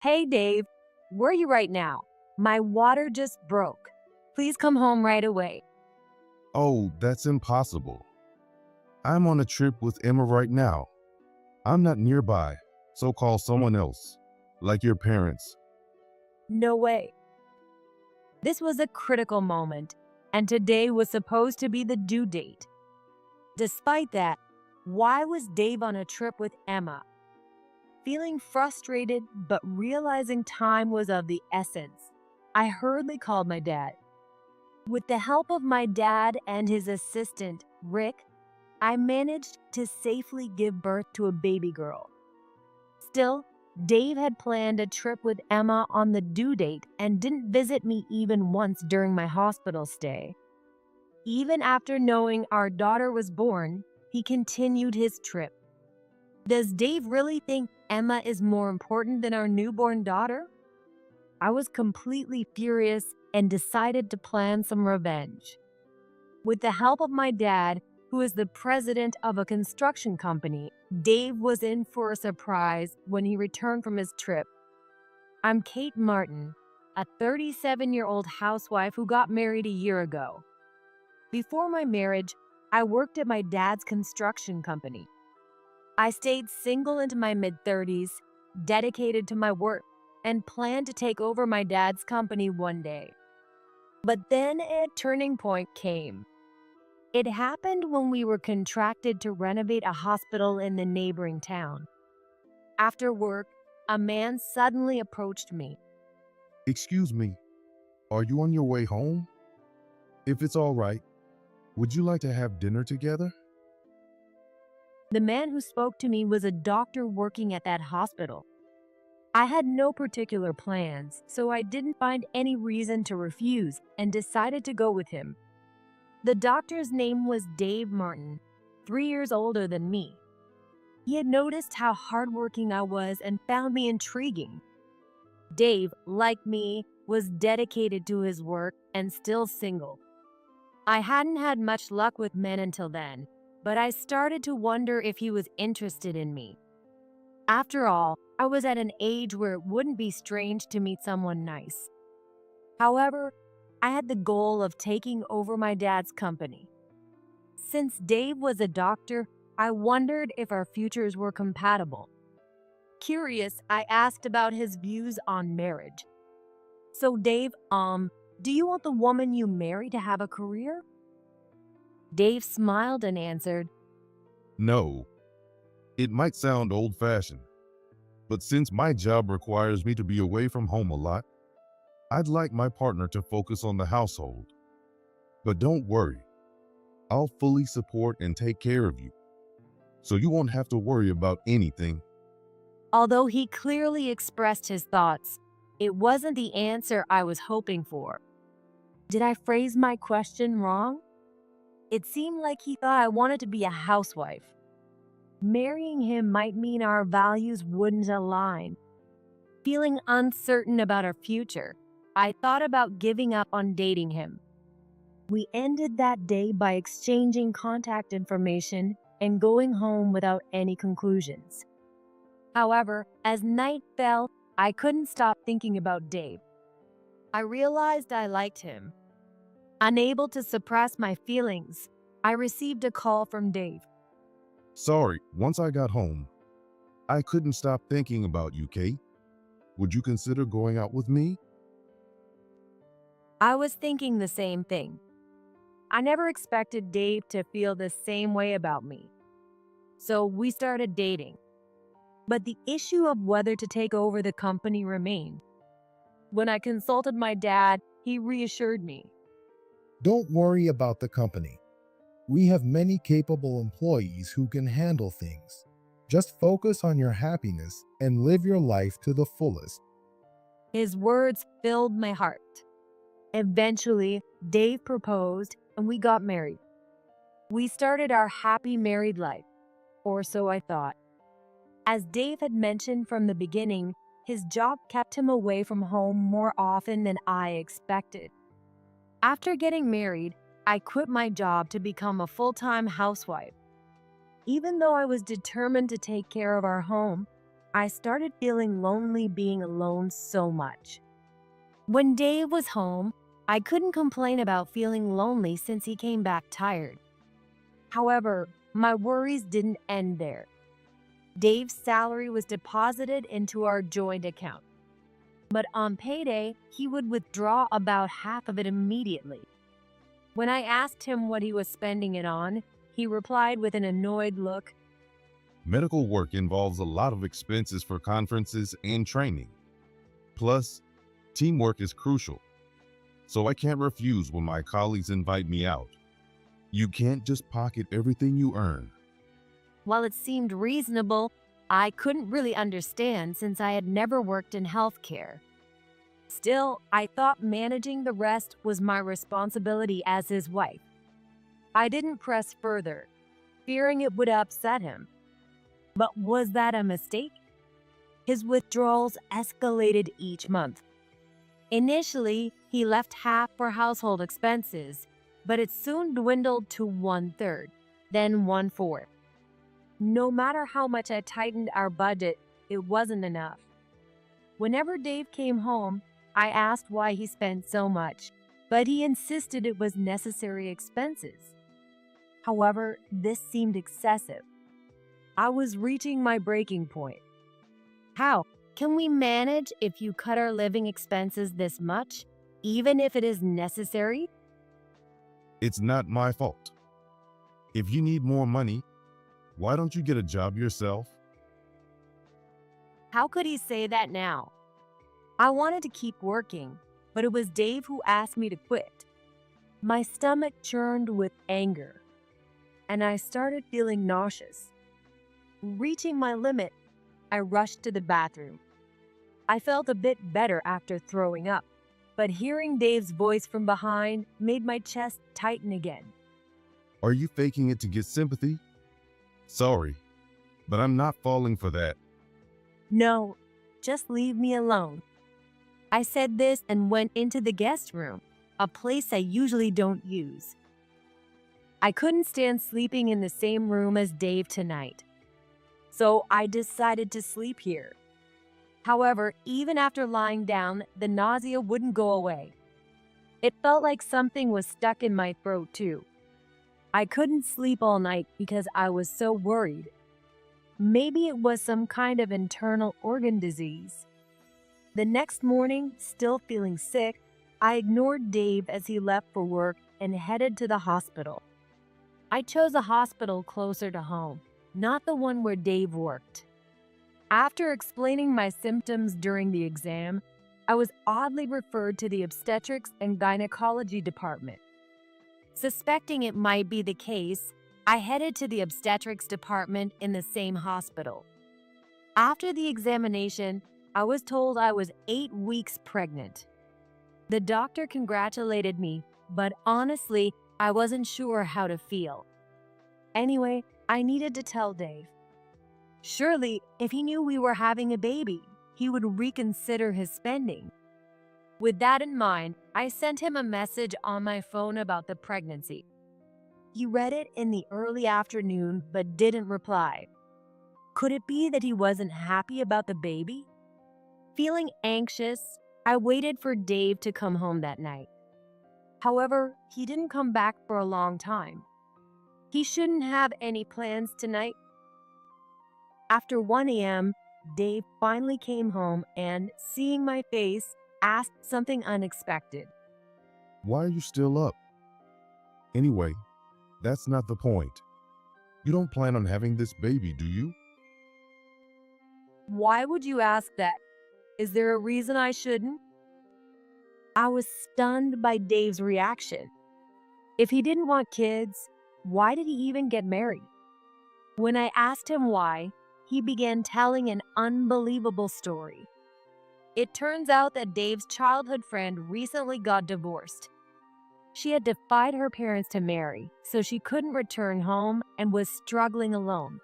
Hey Dave, where are you right now? My water just broke. Please come home right away. Oh, that's impossible. I'm on a trip with Emma right now. I'm not nearby, so call someone else, like your parents. No way. This was a critical moment, and today was supposed to be the due date. Despite that, why was Dave on a trip with Emma? Feeling frustrated but realizing time was of the essence, I hurriedly called my dad. With the help of my dad and his assistant, Rick, I managed to safely give birth to a baby girl. Still, Dave had planned a trip with Emma on the due date and didn't visit me even once during my hospital stay. Even after knowing our daughter was born, he continued his trip. Does Dave really think Emma is more important than our newborn daughter? I was completely furious and decided to plan some revenge. With the help of my dad, who is the president of a construction company, Dave was in for a surprise when he returned from his trip. I'm Kate Martin, a 37-year-old housewife who got married a year ago. Before my marriage, I worked at my dad's construction company. I stayed single into my mid-30s, dedicated to my work, and planned to take over my dad's company one day. But then a turning point came. It happened when we were contracted to renovate a hospital in the neighboring town. After work, a man suddenly approached me. Excuse me, are you on your way home? If it's all right, would you like to have dinner together? The man who spoke to me was a doctor working at that hospital. I had no particular plans, so I didn't find any reason to refuse and decided to go with him. The doctor's name was Dave Martin, 3 years older than me. He had noticed how hardworking I was and found me intriguing. Dave, like me, was dedicated to his work and still single. I hadn't had much luck with men until then, but I started to wonder if he was interested in me. After all, I was at an age where it wouldn't be strange to meet someone nice. However, I had the goal of taking over my dad's company. Since Dave was a doctor, I wondered if our futures were compatible. Curious, I asked about his views on marriage. So Dave, do you want the woman you marry to have a career? Dave smiled and answered, No. It might sound old-fashioned, but since my job requires me to be away from home a lot, I'd like my partner to focus on the household. But don't worry, I'll fully support and take care of you, so you won't have to worry about anything. Although he clearly expressed his thoughts, it wasn't the answer I was hoping for. Did I phrase my question wrong? It seemed like he thought I wanted to be a housewife. Marrying him might mean our values wouldn't align. Feeling uncertain about our future, I thought about giving up on dating him. We ended that day by exchanging contact information and going home without any conclusions. However, as night fell, I couldn't stop thinking about Dave. I realized I liked him. Unable to suppress my feelings, I received a call from Dave. Sorry, once I got home, I couldn't stop thinking about you, Kate. Would you consider going out with me? I was thinking the same thing. I never expected Dave to feel the same way about me. So we started dating. But the issue of whether to take over the company remained. When I consulted my dad, he reassured me. Don't worry about the company. We have many capable employees who can handle things. Just focus on your happiness and live your life to the fullest. His words filled my heart. Eventually, Dave proposed and we got married. We started our happy married life, or so I thought. As Dave had mentioned from the beginning, his job kept him away from home more often than I expected. After getting married, I quit my job to become a full-time housewife. Even though I was determined to take care of our home, I started feeling lonely being alone so much. When Dave was home, I couldn't complain about feeling lonely since he came back tired. However, my worries didn't end there. Dave's salary was deposited into our joint account, but on payday, he would withdraw about half of it immediately. When I asked him what he was spending it on, he replied with an annoyed look, Medical work involves a lot of expenses for conferences and training. Plus, teamwork is crucial, so I can't refuse when my colleagues invite me out. You can't just pocket everything you earn. While it seemed reasonable, I couldn't really understand since I had never worked in healthcare. Still, I thought managing the rest was my responsibility as his wife. I didn't press further, fearing it would upset him. But was that a mistake? His withdrawals escalated each month. Initially, he left half for household expenses, but it soon dwindled to 1/3, then 1/4. No matter how much I tightened our budget, it wasn't enough. Whenever Dave came home, I asked why he spent so much, but he insisted it was necessary expenses. However, this seemed excessive. I was reaching my breaking point. How can we manage if you cut our living expenses this much, even if it is necessary? It's not my fault. If you need more money, why don't you get a job yourself? How could he say that now? I wanted to keep working, but it was Dave who asked me to quit. My stomach churned with anger, and I started feeling nauseous. Reaching my limit, I rushed to the bathroom. I felt a bit better after throwing up, but hearing Dave's voice from behind made my chest tighten again. Are you faking it to get sympathy? Sorry, but I'm not falling for that. No, just leave me alone. I said this and went into the guest room, a place I usually don't use. I couldn't stand sleeping in the same room as Dave tonight, so I decided to sleep here. However, even after lying down, the nausea wouldn't go away. It felt like something was stuck in my throat too. I couldn't sleep all night because I was so worried. Maybe it was some kind of internal organ disease. The next morning, still feeling sick, I ignored Dave as he left for work and headed to the hospital. I chose a hospital closer to home, not the one where Dave worked. After explaining my symptoms during the exam, I was oddly referred to the obstetrics and gynecology department. Suspecting it might be the case, I headed to the obstetrics department in the same hospital. After the examination, I was told I was 8 weeks pregnant. The doctor congratulated me, but honestly, I wasn't sure how to feel. Anyway, I needed to tell Dave. Surely, if he knew we were having a baby, he would reconsider his spending. With that in mind, I sent him a message on my phone about the pregnancy. He read it in the early afternoon but didn't reply. Could it be that he wasn't happy about the baby? Feeling anxious, I waited for Dave to come home that night. However, he didn't come back for a long time. He shouldn't have any plans tonight. After 1 a.m., Dave finally came home and, seeing my face, asked something unexpected. Why are you still up? Anyway, that's not the point. You don't plan on having this baby, do you? Why would you ask that? Is there a reason I shouldn't? I was stunned by Dave's reaction. If he didn't want kids, why did he even get married? When I asked him why, he began telling an unbelievable story. It turns out that Dave's childhood friend recently got divorced. She had defied her parents to marry, so she couldn't return home and was struggling alone.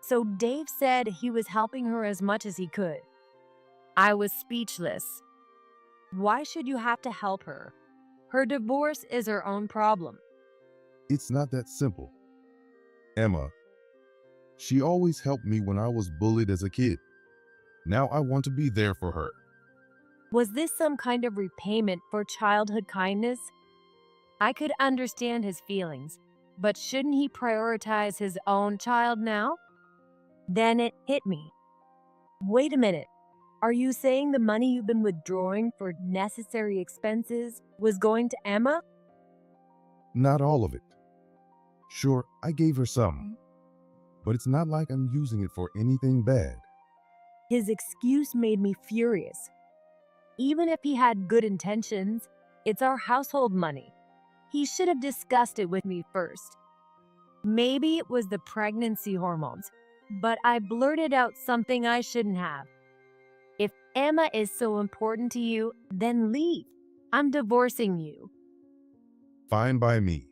So Dave said he was helping her as much as he could. I was speechless. Why should you have to help her? Her divorce is her own problem. It's not that simple. Emma, she always helped me when I was bullied as a kid. Now I want to be there for her. Was this some kind of repayment for childhood kindness? I could understand his feelings, but shouldn't he prioritize his own child now? Then it hit me. Wait a minute. Are you saying the money you've been withdrawing for necessary expenses was going to Emma? Not all of it. Sure, I gave her some, but it's not like I'm using it for anything bad. His excuse made me furious. Even if he had good intentions, it's our household money. He should have discussed it with me first. Maybe it was the pregnancy hormones, but I blurted out something I shouldn't have. If Emma is so important to you, then leave. I'm divorcing you. Fine by me.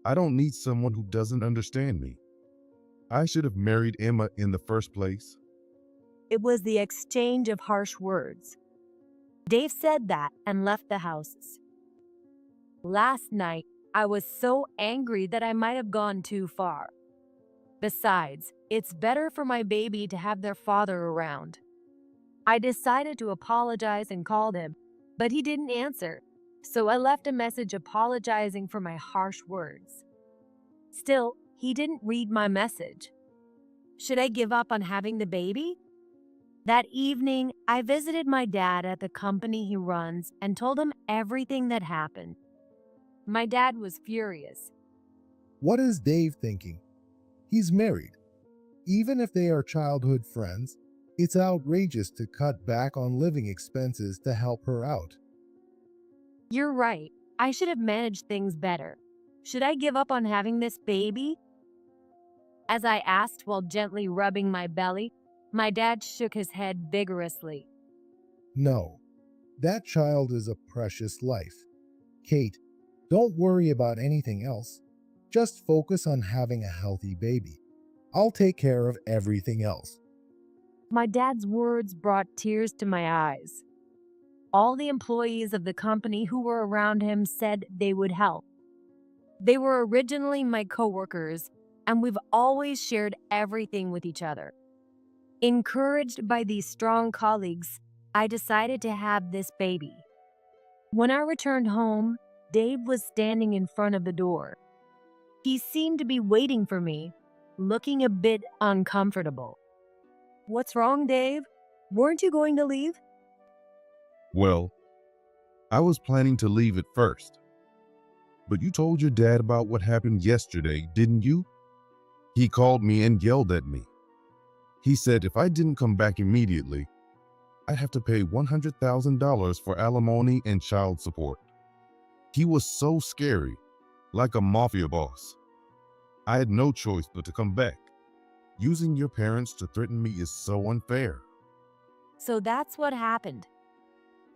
I don't need someone who doesn't understand me. I should have married Emma in the first place. It was the exchange of harsh words. Dave said that and left the house. Last night, I was so angry that I might have gone too far. Besides, it's better for my baby to have their father around. I decided to apologize and called him, but he didn't answer, so I left a message apologizing for my harsh words. Still, he didn't read my message. Should I give up on having the baby? That evening, I visited my dad at the company he runs and told him everything that happened. My dad was furious. What is Dave thinking? He's married. Even if they are childhood friends, it's outrageous to cut back on living expenses to help her out. You're right. I should have managed things better. Should I give up on having this baby? As I asked while gently rubbing my belly, my dad shook his head vigorously. No, that child is a precious life. Kate, don't worry about anything else. Just focus on having a healthy baby. I'll take care of everything else. My dad's words brought tears to my eyes. All the employees of the company who were around him said they would help. They were originally my coworkers, and we've always shared everything with each other. Encouraged by these strong colleagues, I decided to have this baby. When I returned home, Dave was standing in front of the door. He seemed to be waiting for me, looking a bit uncomfortable. What's wrong, Dave? Weren't you going to leave? Well, I was planning to leave at first. But you told your dad about what happened yesterday, didn't you? He called me and yelled at me. He said if I didn't come back immediately, I'd have to pay $100,000 for alimony and child support. He was so scary, like a mafia boss. I had no choice but to come back. Using your parents to threaten me is so unfair. So that's what happened.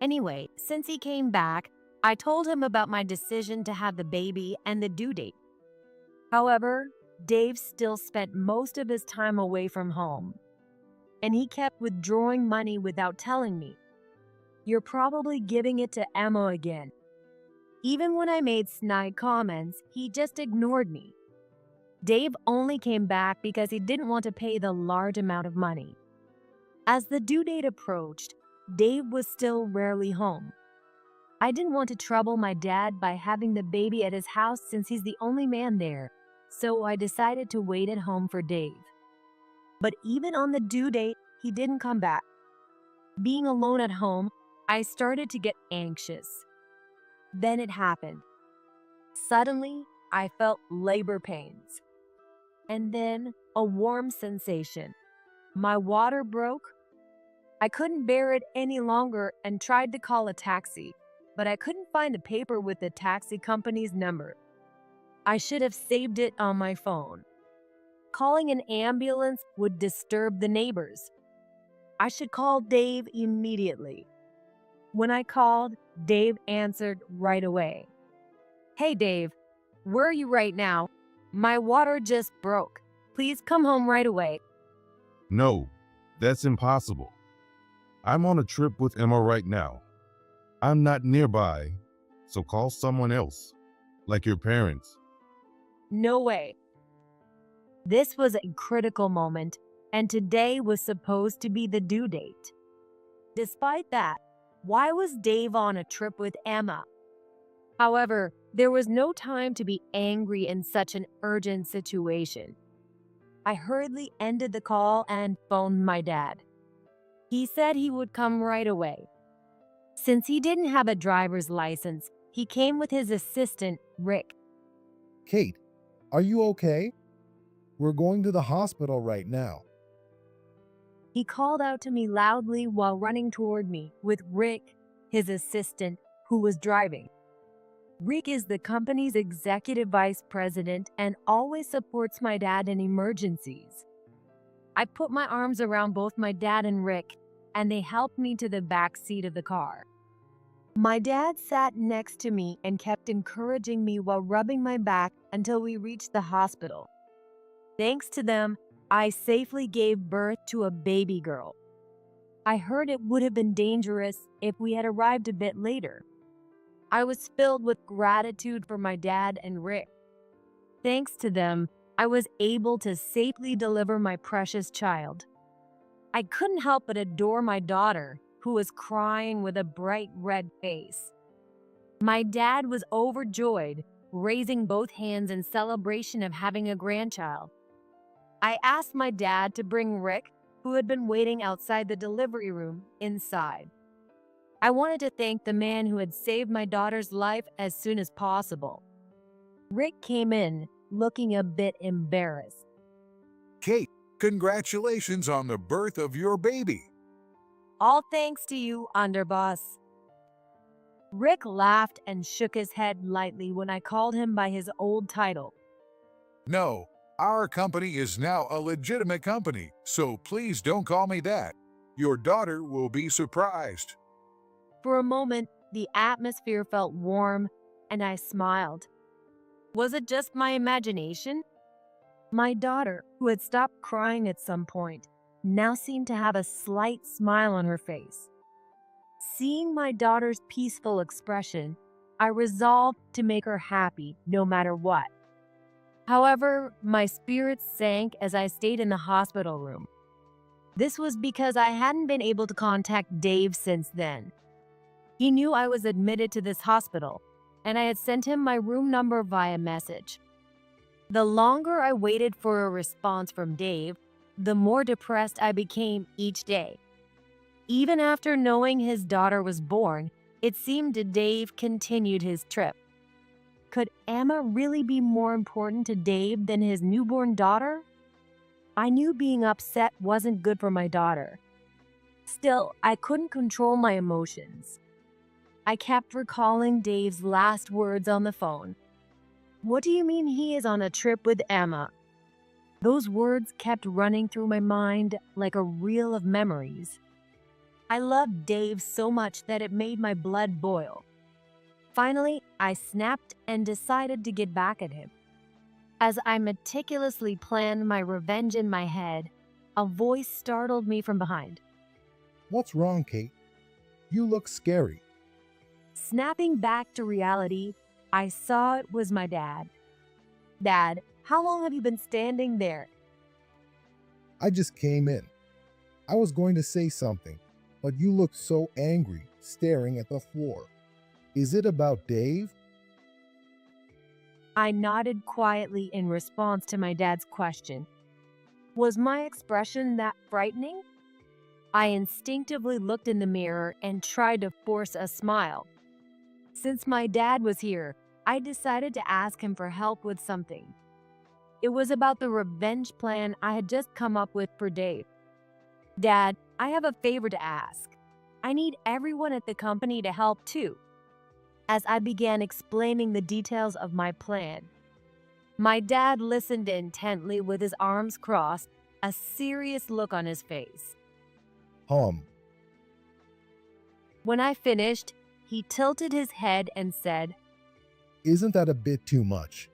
Anyway, since he came back, I told him about my decision to have the baby and the due date. However, Dave still spent most of his time away from home, and he kept withdrawing money without telling me. You're probably giving it to Emma again. Even when I made snide comments, he just ignored me. Dave only came back because he didn't want to pay the large amount of money. As the due date approached, Dave was still rarely home. I didn't want to trouble my dad by having the baby at his house since he's the only man there, so I decided to wait at home for Dave. But even on the due date, he didn't come back. Being alone at home, I started to get anxious. Then it happened. Suddenly, I felt labor pains. And then a warm sensation. My water broke. I couldn't bear it any longer and tried to call a taxi, but I couldn't find a paper with the taxi company's number. I should have saved it on my phone. Calling an ambulance would disturb the neighbors. I should call Dave immediately. When I called, Dave answered right away. Hey Dave, where are you right now? My water just broke. Please come home right away. No, that's impossible. I'm on a trip with Emma right now. I'm not nearby, so call someone else, like your parents. No way. This was a critical moment. and today was supposed to be the due date. Despite that, why was Dave on a trip with Emma? However, there was no time to be angry in such an urgent situation. I hurriedly ended the call and phoned my dad. He said he would come right away. Since he didn't have a driver's license, he came with his assistant, Rick. Kate, are you okay? We're going to the hospital right now. He called out to me loudly while running toward me with Rick, his assistant, who was driving. Rick is the company's executive vice president and always supports my dad in emergencies. I put my arms around both my dad and Rick, and they helped me to the back seat of the car. My dad sat next to me and kept encouraging me while rubbing my back until we reached the hospital. Thanks to them, I safely gave birth to a baby girl. I heard it would have been dangerous if we had arrived a bit later. I was filled with gratitude for my dad and Rick. Thanks to them, I was able to safely deliver my precious child. I couldn't help but adore my daughter, who was crying with a bright red face. My dad was overjoyed, raising both hands in celebration of having a grandchild. I asked my dad to bring Rick, who had been waiting outside the delivery room, inside. I wanted to thank the man who had saved my daughter's life as soon as possible. Rick came in, looking a bit embarrassed. Kate, congratulations on the birth of your baby. All thanks to you, underboss. Rick laughed and shook his head lightly when I called him by his old title. No, our company is now a legitimate company, so please don't call me that. Your daughter will be surprised. For a moment, the atmosphere felt warm, and I smiled. Was it just my imagination? My daughter, who had stopped crying at some point, now seemed to have a slight smile on her face. Seeing my daughter's peaceful expression, I resolved to make her happy no matter what. However, my spirits sank as I stayed in the hospital room. This was because I hadn't been able to contact Dave since then. He knew I was admitted to this hospital, and I had sent him my room number via message. The longer I waited for a response from Dave, the more depressed I became each day. Even after knowing his daughter was born, it seemed Dave continued his trip. Could Emma really be more important to Dave than his newborn daughter? I knew being upset wasn't good for my daughter. Still, I couldn't control my emotions. I kept recalling Dave's last words on the phone. "What do you mean he is on a trip with Emma?" Those words kept running through my mind like a reel of memories. I loved Dave so much that it made my blood boil. Finally, I snapped and decided to get back at him. As I meticulously planned my revenge in my head, a voice startled me from behind. What's wrong, Kate? You look scary. Snapping back to reality, I saw it was my dad. "Dad, how long have you been standing there?" I just came in. I was going to say something, but you looked so angry, staring at the floor. Is it about Dave? I nodded quietly in response to my dad's question. Was my expression that frightening? I instinctively looked in the mirror and tried to force a smile. Since my dad was here, I decided to ask him for help with something. It was about the revenge plan I had just come up with for Dave. "Dad, I have a favor to ask. I need everyone at the company to help too." As I began explaining the details of my plan, my dad listened intently with his arms crossed, a serious look on his face. When I finished, he tilted his head and said, Isn't that a bit too much?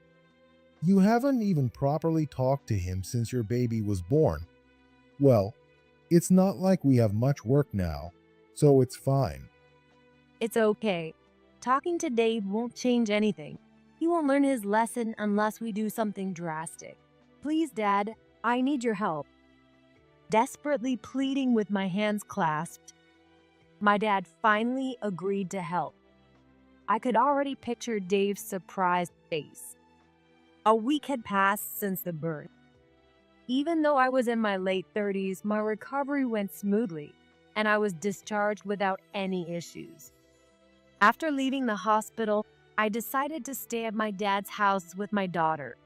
You haven't even properly talked to him since your baby was born. Well, it's not like we have much work now, so it's fine. "It's okay. Talking to Dave won't change anything. He won't learn his lesson unless we do something drastic. Please, Dad, I need your help." Desperately pleading with my hands clasped, my dad finally agreed to help. I could already picture Dave's surprised face. A week had passed since the birth. Even though I was in my late 30s, my recovery went smoothly, and I was discharged without any issues. After leaving the hospital, I decided to stay at my dad's house with my daughter.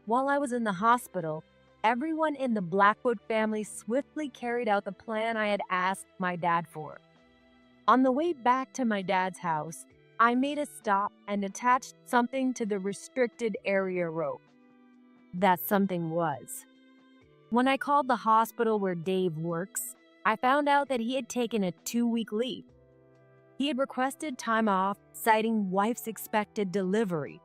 While I was in the hospital, everyone in the Blackwood family swiftly carried out the plan I had asked my dad for. On the way back to my dad's house, I made a stop and attached something to the restricted area rope. That something was. When I called the hospital where Dave works, I found out that he had taken a 2-week leave. He had requested time off, citing wife's expected delivery,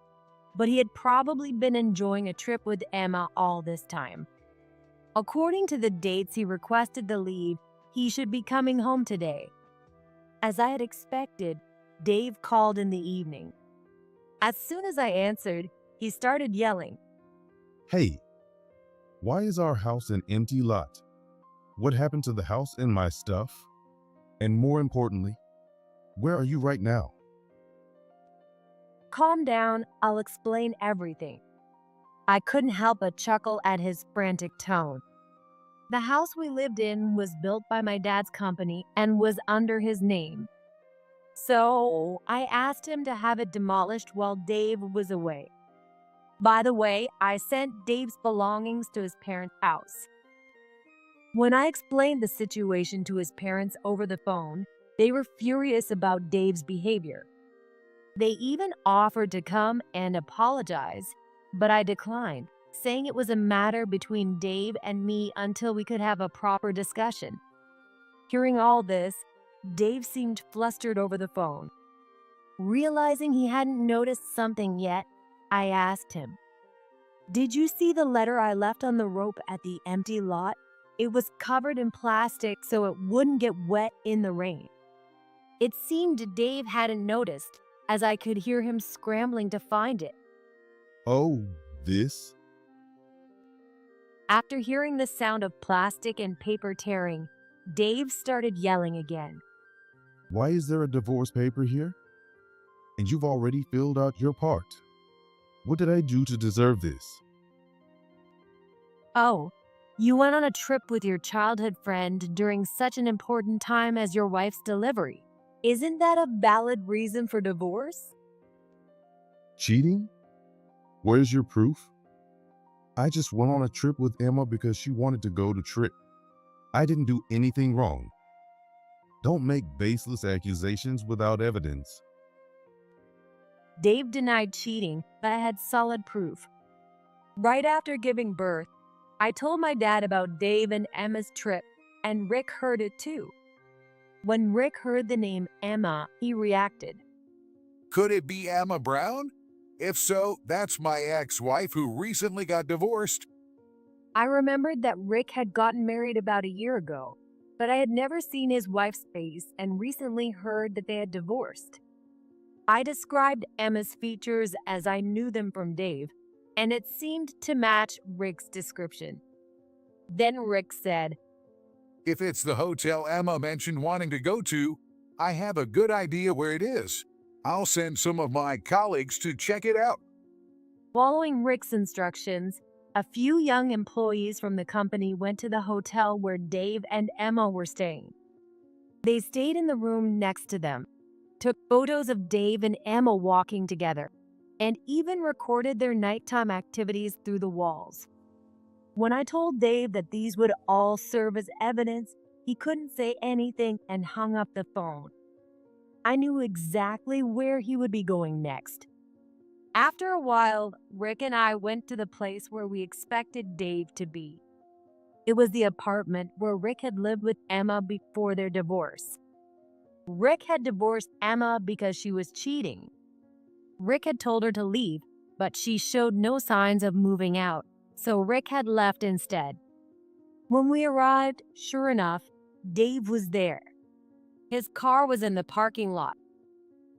but he had probably been enjoying a trip with Emma all this time. According to the dates he requested the leave, he should be coming home today. As I had expected, Dave called in the evening. As soon as I answered, he started yelling. Hey, why is our house an empty lot? What happened to the house and my stuff? And more importantly, where are you right now? Calm down, I'll explain everything. I couldn't help but chuckle at his frantic tone. The house we lived in was built by my dad's company and was under his name. So I asked him to have it demolished while Dave was away. By the way, I sent Dave's belongings to his parents' house. When I explained the situation to his parents over the phone, they were furious about Dave's behavior. They even offered to come and apologize, but I declined, saying it was a matter between Dave and me until we could have a proper discussion. Hearing all this, Dave seemed flustered over the phone. Realizing he hadn't noticed something yet, I asked him, "Did you see the letter I left on the rope at the empty lot? It was covered in plastic so it wouldn't get wet in the rain." It seemed Dave hadn't noticed, as I could hear him scrambling to find it. Oh, this? After hearing the sound of plastic and paper tearing, Dave started yelling again. Why is there a divorce paper here? And you've already filled out your part. What did I do to deserve this? Oh, you went on a trip with your childhood friend during such an important time as your wife's delivery. Isn't that a valid reason for divorce? Cheating? Where's your proof? I just went on a trip with Emma because she wanted to go to trip. I didn't do anything wrong. Don't make baseless accusations without evidence. Dave denied cheating, but I had solid proof. Right after giving birth, I told my dad about Dave and Emma's trip, and Rick heard it too. When Rick heard the name Emma, he reacted. Could it be Emma Brown? If so, that's my ex-wife who recently got divorced. I remembered that Rick had gotten married about a year ago, but I had never seen his wife's face and recently heard that they had divorced. I described Emma's features as I knew them from Dave, and it seemed to match Rick's description. Then Rick said, If it's the hotel Emma mentioned wanting to go to, I have a good idea where it is. I'll send some of my colleagues to check it out. Following Rick's instructions, a few young employees from the company went to the hotel where Dave and Emma were staying. They stayed in the room next to them, took photos of Dave and Emma walking together, and even recorded their nighttime activities through the walls. When I told Dave that these would all serve as evidence, he couldn't say anything and hung up the phone. I knew exactly where he would be going next. After a while, Rick and I went to the place where we expected Dave to be. It was the apartment where Rick had lived with Emma before their divorce. Rick had divorced Emma because she was cheating. Rick had told her to leave, but she showed no signs of moving out, so Rick had left instead. When we arrived, sure enough, Dave was there. His car was in the parking lot.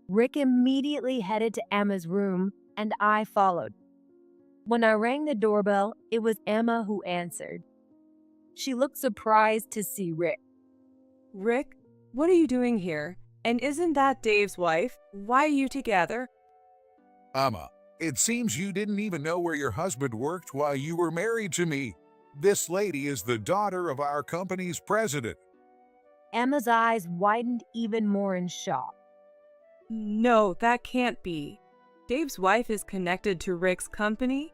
Rick immediately headed to Emma's room, and I followed. When I rang the doorbell, it was Emma who answered. She looked surprised to see Rick. Rick, what are you doing here? And isn't that Dave's wife? Why are you together? Emma, it seems you didn't even know where your husband worked while you were married to me. This lady is the daughter of our company's president. Emma's eyes widened even more in shock. No, that can't be. Dave's wife is connected to Rick's company?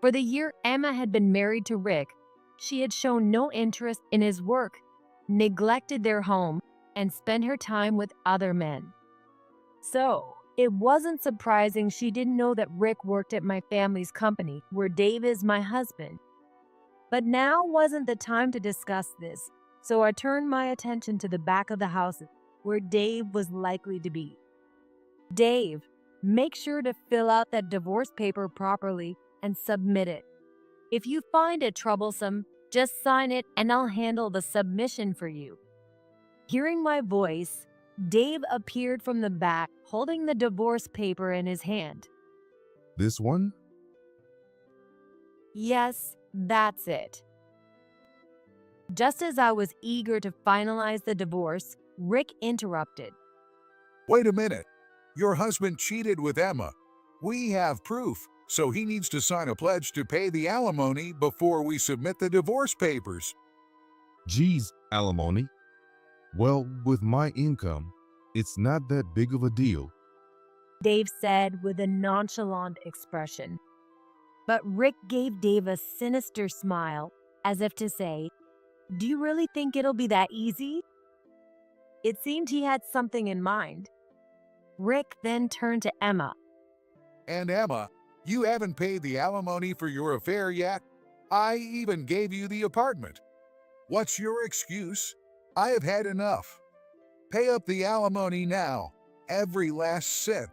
For the year Emma had been married to Rick, she had shown no interest in his work, neglected their home, and spent her time with other men. So, it wasn't surprising she didn't know that Rick worked at my family's company, where Dave is my husband. But now wasn't the time to discuss this, so I turned my attention to the back of the house where Dave was likely to be. Dave, make sure to fill out that divorce paper properly and submit it. If you find it troublesome, just sign it and I'll handle the submission for you. Hearing my voice, Dave appeared from the back holding the divorce paper in his hand. This one? Yes, that's it. Just as I was eager to finalize the divorce, Rick interrupted. Wait a minute. Your husband cheated with Emma. We have proof, so he needs to sign a pledge to pay the alimony before we submit the divorce papers. Geez, alimony. Well, with my income, it's not that big of a deal. Dave said with a nonchalant expression. But Rick gave Dave a sinister smile, as if to say, "Do you really think it'll be that easy?" It seemed he had something in mind. Rick then turned to Emma. And Emma, you haven't paid the alimony for your affair yet. I even gave you the apartment. What's your excuse? I have had enough. Pay up the alimony now, every last cent.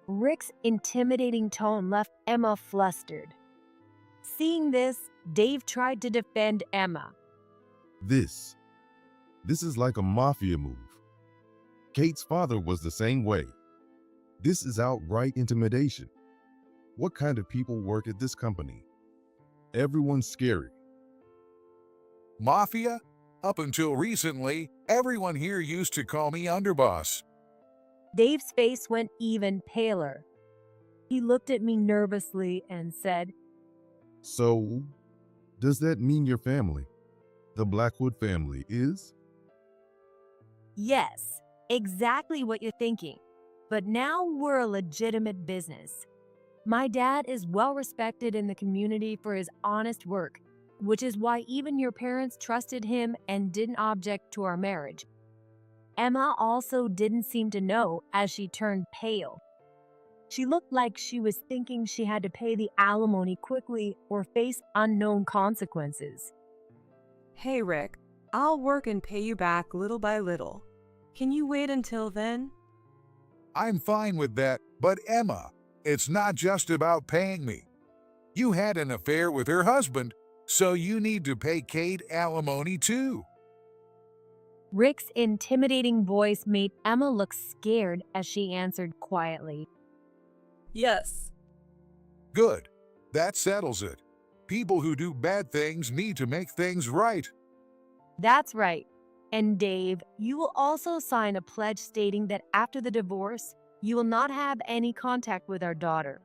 Rick's intimidating tone left Emma flustered. Seeing this, Dave tried to defend Emma. This is like a mafia move. Kate's father was the same way. This is outright intimidation. What kind of people work at this company? Everyone's scary. Mafia? Up until recently, everyone here used to call me underboss. Dave's face went even paler. He looked at me nervously and said, So, does that mean your family, the Blackwood family, is? "Yes, exactly what you're thinking. But now we're a legitimate business. My dad is well respected in the community for his honest work, which is why even your parents trusted him and didn't object to our marriage." Emma also didn't seem to know as she turned pale. She looked like she was thinking she had to pay the alimony quickly or face unknown consequences. Hey Rick, I'll work and pay you back little by little. Can you wait until then? I'm fine with that, but Emma, it's not just about paying me. You had an affair with her husband, so you need to pay Kate alimony too. Rick's intimidating voice made Emma look scared as she answered quietly. Yes. Good. That settles it. People who do bad things need to make things right. That's right. And Dave, you will also sign a pledge stating that after the divorce, you will not have any contact with our daughter.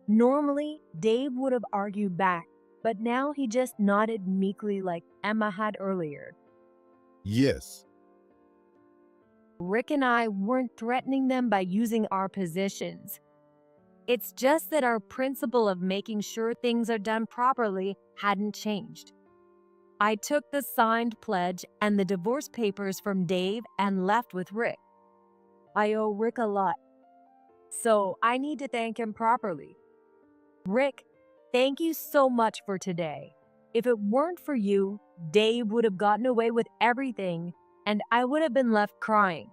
Normally, Dave would have argued back, but now he just nodded meekly like Emma had earlier. Yes. Rick and I weren't threatening them by using our positions. It's just that our principle of making sure things are done properly hadn't changed. I took the signed pledge and the divorce papers from Dave and left with Rick. I owe Rick a lot, so I need to thank him properly. Rick, thank you so much for today. If it weren't for you, Dave would have gotten away with everything, and I would have been left crying.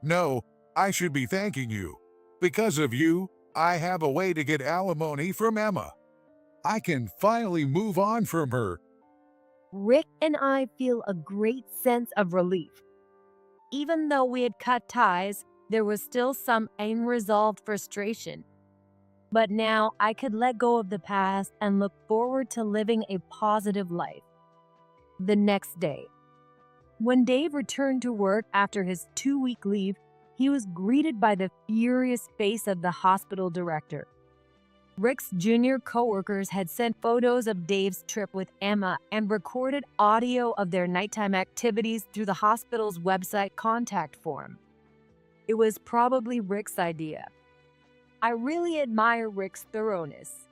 No, I should be thanking you. Because of you, I have a way to get alimony from Emma. I can finally move on from her. Rick and I feel a great sense of relief. Even though we had cut ties, there was still some unresolved frustration. But now I could let go of the past and look forward to living a positive life. The next day, when Dave returned to work after his 2-week leave, he was greeted by the furious face of the hospital director. Rick's junior coworkers had sent photos of Dave's trip with Emma and recorded audio of their nighttime activities through the hospital's website contact form. It was probably Rick's idea. I really admire Rick's thoroughness.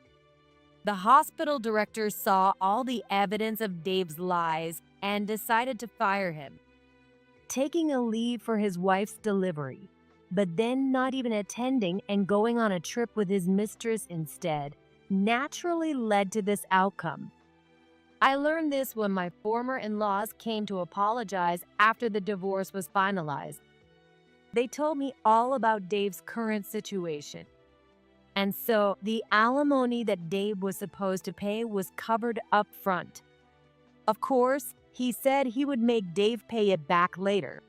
The hospital director saw all the evidence of Dave's lies and decided to fire him, taking a leave for his wife's delivery, but then not even attending and going on a trip with his mistress instead, naturally led to this outcome. I learned this when my former in-laws came to apologize after the divorce was finalized. They told me all about Dave's current situation. And so the alimony that Dave was supposed to pay was covered up front. Of course, he said he would make Dave pay it back later.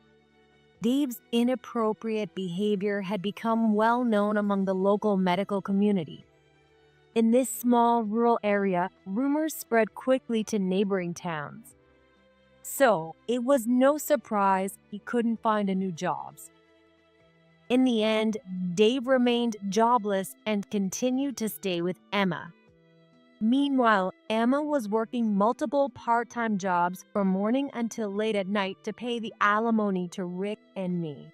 Dave's inappropriate behavior had become well known among the local medical community. In this small rural area, rumors spread quickly to neighboring towns. So it was no surprise he couldn't find a new job. In the end, Dave remained jobless and continued to stay with Emma. Meanwhile, Emma was working multiple part-time jobs from morning until late at night to pay the alimony to Rick and me.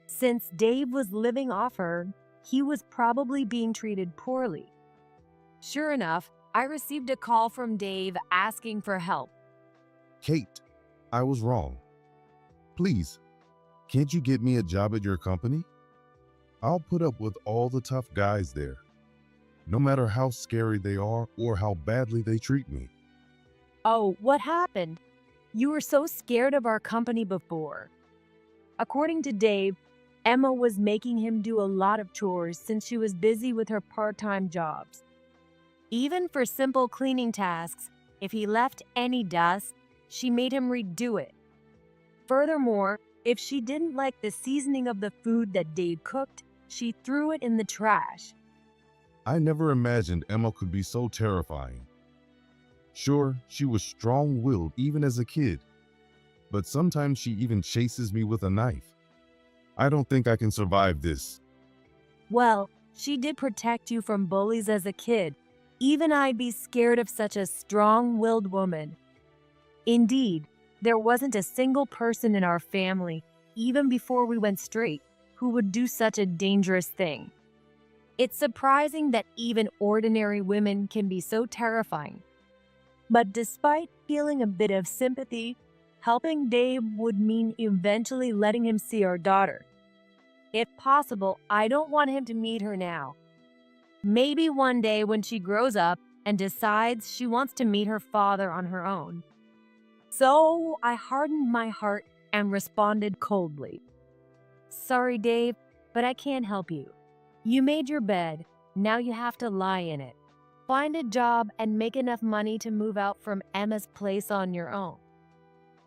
Since Dave was living off her, he was probably being treated poorly. Sure enough, I received a call from Dave asking for help. Kate, I was wrong. Please, can't you get me a job at your company? I'll put up with all the tough guys there, no matter how scary they are or how badly they treat me. Oh, what happened? You were so scared of our company before. According to Dave, Emma was making him do a lot of chores since she was busy with her part-time jobs. Even for simple cleaning tasks, if he left any dust, she made him redo it. Furthermore, if she didn't like the seasoning of the food that Dave cooked, she threw it in the trash. I never imagined Emma could be so terrifying. Sure, she was strong-willed even as a kid, but sometimes she even chases me with a knife. I don't think I can survive this. Well, she did protect you from bullies as a kid. Even I'd be scared of such a strong-willed woman. Indeed, there wasn't a single person in our family, even before we went straight, who would do such a dangerous thing. It's surprising that even ordinary women can be so terrifying. But despite feeling a bit of sympathy, helping Dave would mean eventually letting him see our daughter. If possible, I don't want him to meet her now. Maybe one day when she grows up and decides she wants to meet her father on her own. So I hardened my heart and responded coldly. Sorry, Dave, but I can't help you. You made your bed, now you have to lie in it. Find a job and make enough money to move out from Emma's place on your own.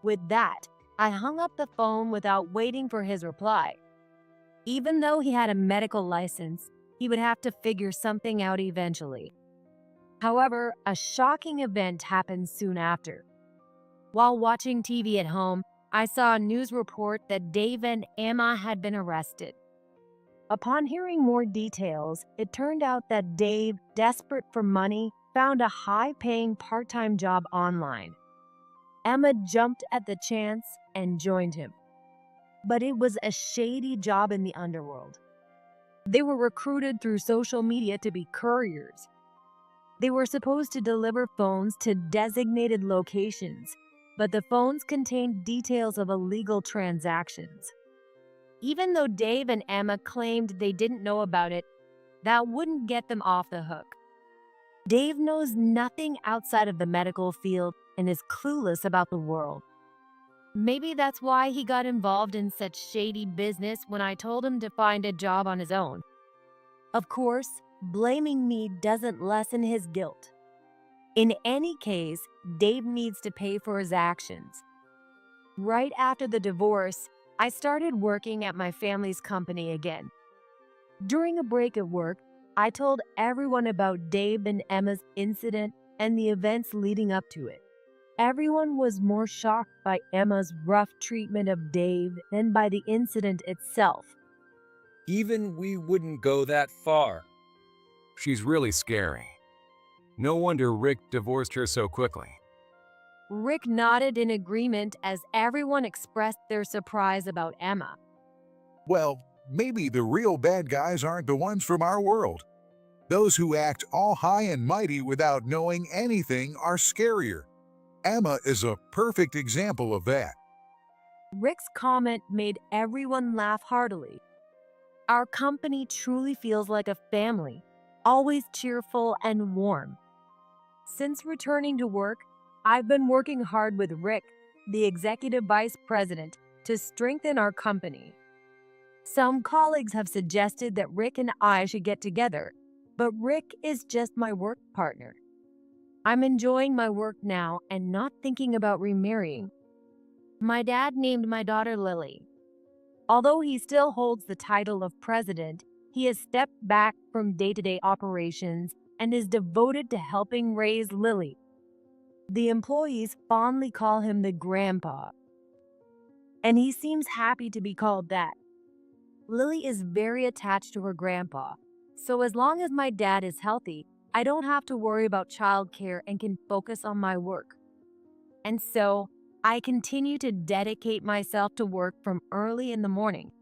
With that, I hung up the phone without waiting for his reply. Even though he had a medical license, he would have to figure something out eventually. However, a shocking event happened soon after. While watching TV at home, I saw a news report that Dave and Emma had been arrested. Upon hearing more details, it turned out that Dave, desperate for money, found a high-paying part-time job online. Emma jumped at the chance and joined him. But it was a shady job in the underworld. They were recruited through social media to be couriers. They were supposed to deliver phones to designated locations, but the phones contained details of illegal transactions. Even though Dave and Emma claimed they didn't know about it, that wouldn't get them off the hook. Dave knows nothing outside of the medical field and is clueless about the world. Maybe that's why he got involved in such shady business when I told him to find a job on his own. Of course, blaming me doesn't lessen his guilt. In any case, Dave needs to pay for his actions. Right after the divorce, I started working at my family's company again. During a break at work, I told everyone about Dave and Emma's incident and the events leading up to it. Everyone was more shocked by Emma's rough treatment of Dave than by the incident itself. Even we wouldn't go that far. She's really scary. No wonder Rick divorced her so quickly. Rick nodded in agreement as everyone expressed their surprise about Emma. Well, maybe the real bad guys aren't the ones from our world. Those who act all high and mighty without knowing anything are scarier. Emma is a perfect example of that. Rick's comment made everyone laugh heartily. Our company truly feels like a family, always cheerful and warm. Since returning to work, I've been working hard with Rick, the executive vice president, to strengthen our company. Some colleagues have suggested that Rick and I should get together, but Rick is just my work partner. I'm enjoying my work now and not thinking about remarrying. My dad named my daughter Lily. Although he still holds the title of president, he has stepped back from day-to-day operations and is devoted to helping raise Lily. The employees fondly call him the grandpa, and he seems happy to be called that. Lily is very attached to her grandpa, so as long as my dad is healthy, I don't have to worry about childcare and can focus on my work. And so, I continue to dedicate myself to work from early in the morning